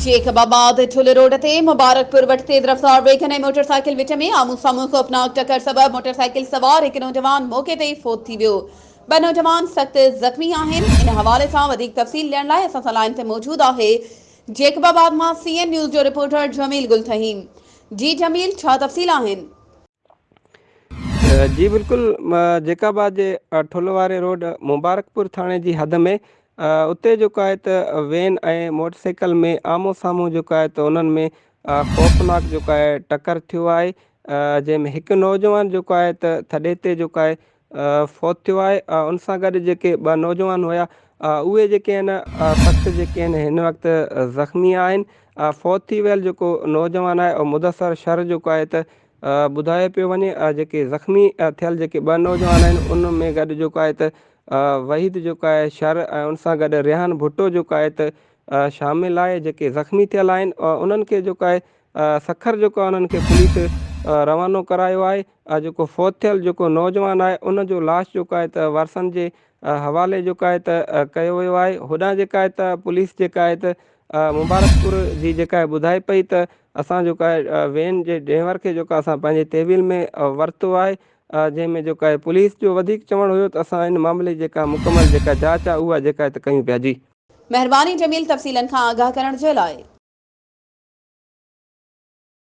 जेकबाबाद ठुल रोड ते मुबारकपुर वटि तेज़ रफ़्तार वेगन ऐं मोटरसाइकिल विच में आम्हूं साम्हूं ख़ौफ़नाक टक्कर सबबि मोटरसाइकिल सवार हिकु नौजवान मौके ते फोत थी वियो। ॿ नौजवान सख़्त ज़ख़्मी आहिनि। इन हवाले सां वधीक तफ़सील ॾियण लाइ असां सां लाइन ते मौजूद आहे जेकबाबाद मां CN न्यूज़ जो रिपोर्टर जमील गुल थहीम। जी जमील, छा तफ़सील आहिनि? जी बिल्कुल, जेकाबाद जे ठुल वारे रोड मुबारकपुर थाणे जी हद में उते जेको आहे त वैन ऐं मोटरसाइकिल में आम्हूं साम्हूं जेको आहे त उन्हनि में ख़ौफ़नाक जेको आहे टकर थियो आहे, जंहिंमें हिकु नौजवान जेको आहे त थॾे ते जेको आहे फौत थियो आहे। उन सां गॾु जेके ॿ नौजवान हुया उहे जेके आहिनि सख़्तु जेके आहिनि हिन वक़्तु ज़ख़्मी आहिनि। फौत थी वियल जेको नौजवान आहे मुदसर शर जेको आहे त ॿुधायो पियो वञे जेके ज़ख़्मी थियल जेके ॿ नौजवान आहिनि उन में गॾु जेको आहे त वहीद जेको आहे शर ऐं उन सां गॾु रेहान भुट्टो जेको आहे त शामिलु आहे। जेके ज़ख़्मी थियल आहिनि उन्हनि खे जेको आहे सखर जेको आहे उन्हनि खे पुलिस रवानो करायो आहे। जेको फौत थियल जेको नौजवान आहे उन जो लाश जेको आहे त वारसनि जे हवाले जेको आहे त कयो वियो आहे। होॾां जेका आहे त पुलिस जेका आहे त मुबारकपुर जी जेका आहे ॿुधाए पई त असां जेको आहे वैन जे ड्राइवर खे जेको असां पंहिंजे तहवील में वरितो आहे, जंहिंमें जेको आहे पुलिस जो वधीक चवणु हुयो त असां इन मामले जी जेका मुकमल जेका जांच आहे उहा जेका आहे त कयूं पिया। जी महिरबानी जमील, तफ़सीलनि खां आगाह करण जे लाइ।